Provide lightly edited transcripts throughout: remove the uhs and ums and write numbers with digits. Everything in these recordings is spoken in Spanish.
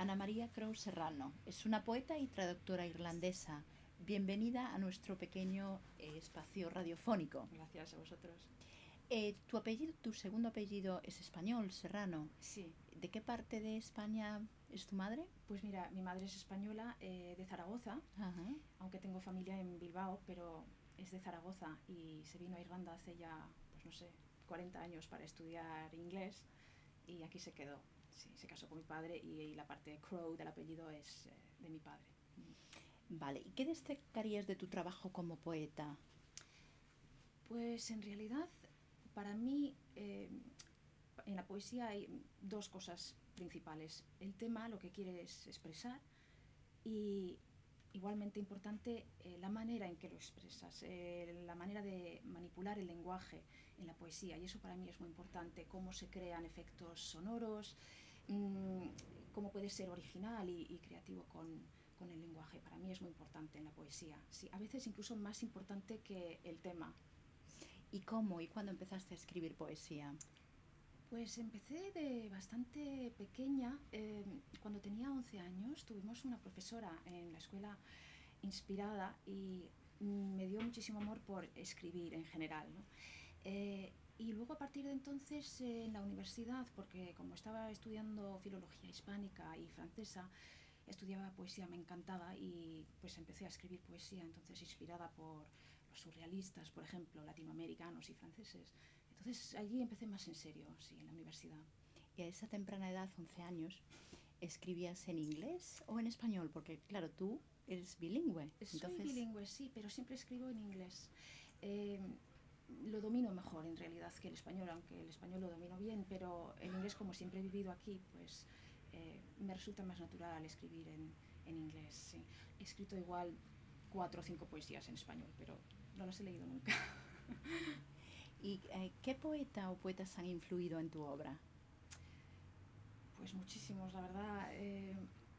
Ana María Crowe Serrano es una poeta y traductora irlandesa. Bienvenida a nuestro pequeño espacio radiofónico. Gracias a vosotros. Tu segundo apellido es español, Serrano. Sí. ¿De qué parte de España es tu madre? Pues mira, mi madre es española, de Zaragoza, Ajá. aunque tengo familia en Bilbao, pero es de Zaragoza y se vino a Irlanda hace ya, pues no sé, 40 años para estudiar inglés y aquí se quedó. Sí, se casó con mi padre y la parte Crowe del apellido es de mi padre. Vale, ¿y qué destacarías de tu trabajo como poeta? Pues en realidad, para mí, en la poesía hay dos cosas principales. El tema, lo que quieres expresar, y igualmente importante, la manera en que lo expresas, la manera de manipular el lenguaje en la poesía. Y eso para mí es muy importante, cómo se crean efectos sonoros, cómo puedes ser original y creativo con el lenguaje. Para mí es muy importante en la poesía. Sí, a veces incluso más importante que el tema. ¿Y cómo y cuándo empezaste a escribir poesía? Pues empecé de bastante pequeña. Cuando tenía 11 años tuvimos una profesora en la escuela inspirada y me dio muchísimo amor por escribir en general, ¿no? Y luego a partir de entonces en la universidad, porque como estaba estudiando filología hispánica y francesa, estudiaba poesía, me encantaba y pues empecé a escribir poesía, entonces inspirada por los surrealistas, por ejemplo, latinoamericanos y franceses. Entonces allí empecé más en serio, sí, en la universidad. Y a esa temprana edad, 11 años, ¿escribías en inglés o en español? Porque claro, tú eres bilingüe. Soy bilingüe, sí, pero siempre escribo en inglés. Lo domino mejor en realidad que el español, aunque el español lo domino bien, pero el inglés, como siempre he vivido aquí, pues me resulta más natural escribir en inglés. Sí. He escrito igual 4 o 5 poesías en español, pero no las he leído nunca. ¿Y qué poeta o poetas han influido en tu obra? Pues muchísimos, la verdad.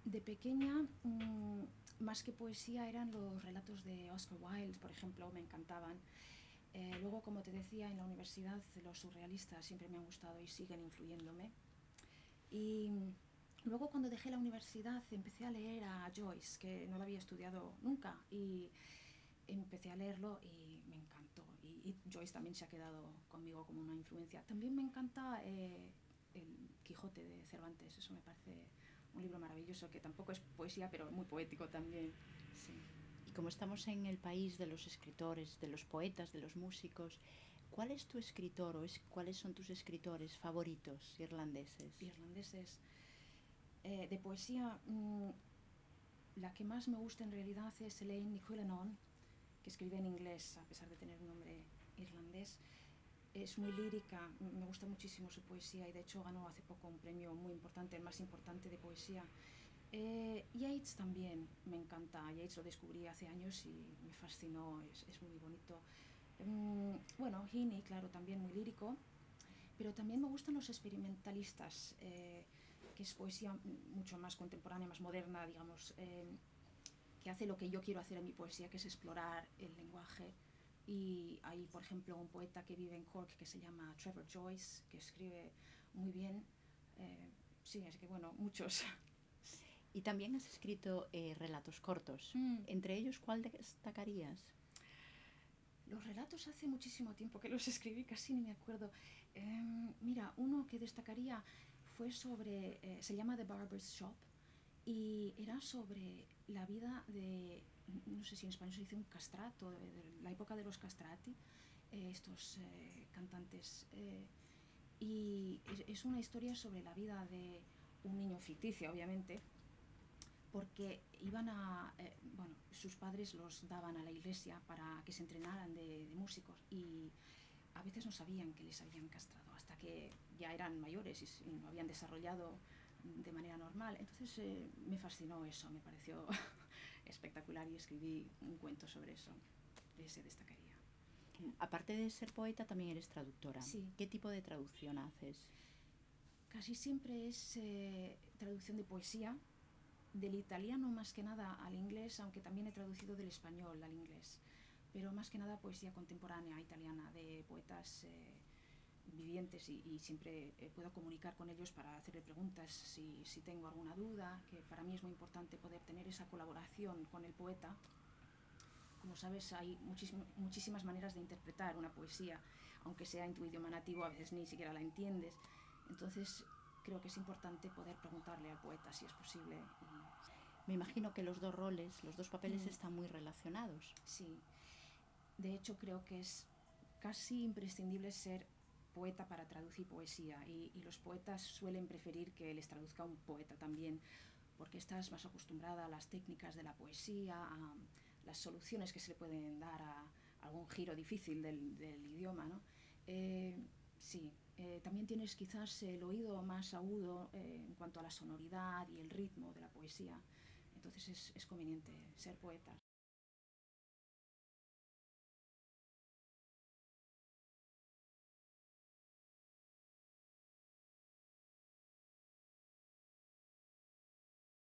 De pequeña, más que poesía, eran los relatos de Oscar Wilde, por ejemplo, me encantaban. Luego, como te decía, en la universidad los surrealistas siempre me han gustado y siguen influyéndome. Y luego, cuando dejé la universidad, empecé a leer a Joyce, que no lo había estudiado nunca, y empecé a leerlo y me encantó. Y Joyce también se ha quedado conmigo como una influencia. También me encanta el Quijote de Cervantes, eso me parece un libro maravilloso, que tampoco es poesía, pero muy poético también. Sí. Y como estamos en el país de los escritores, de los poetas, de los músicos, ¿cuál es tu escritor o cuáles son tus escritores favoritos irlandeses? Irlandeses. De poesía, la que más me gusta en realidad es Elaine Ni Cuileanán, que escribe en inglés a pesar de tener un nombre irlandés. Es muy lírica, me gusta muchísimo su poesía y de hecho ganó hace poco un premio muy importante, el más importante de poesía. Yeats también me encanta. Yeats lo descubrí hace años y me fascinó, es muy bonito. Bueno, Heaney, claro, también muy lírico, pero también me gustan los experimentalistas, que es poesía mucho más contemporánea, más moderna, digamos, que hace lo que yo quiero hacer en mi poesía, que es explorar el lenguaje. Y hay, por ejemplo, un poeta que vive en Cork que se llama Trevor Joyce, que escribe muy bien. Sí, así que bueno, muchos. Y también has escrito relatos cortos. Mm. Entre ellos, ¿cuál destacarías? Los relatos hace muchísimo tiempo que los escribí, casi ni me acuerdo. Mira, uno que destacaría fue sobre, se llama The Barber's Shop, y era sobre la vida de, no sé si en español se dice un castrato, de la época de los castrati, estos cantantes. Y es una historia sobre la vida de un niño ficticio, obviamente, porque iban a, bueno, sus padres los daban a la iglesia para que se entrenaran de músicos y a veces no sabían que les habían castrado hasta que ya eran mayores y no habían desarrollado de manera normal. Entonces me fascinó eso, me pareció espectacular y escribí un cuento sobre eso. Ese destacaría. Aparte de ser poeta, también eres traductora. Sí. ¿Qué tipo de traducción haces? Casi siempre es traducción de poesía, del italiano más que nada al inglés, aunque también he traducido del español al inglés, pero más que nada poesía contemporánea italiana de poetas vivientes y siempre puedo comunicar con ellos para hacerle preguntas si tengo alguna duda, que para mí es muy importante poder tener esa colaboración con el poeta. Como sabes, hay muchísimas maneras de interpretar una poesía, aunque sea en tu idioma nativo, a veces ni siquiera la entiendes. Entonces, creo que es importante poder preguntarle al poeta si es posible. Me imagino que los dos roles, los dos papeles están muy relacionados. Sí. De hecho, creo que es casi imprescindible ser poeta para traducir poesía y los poetas suelen preferir que les traduzca un poeta también, porque estás más acostumbrada a las técnicas de la poesía, a las soluciones que se le pueden dar a algún giro difícil del idioma, ¿no? Sí, también tienes quizás el oído más agudo en cuanto a la sonoridad y el ritmo de la poesía, entonces es conveniente ser poeta,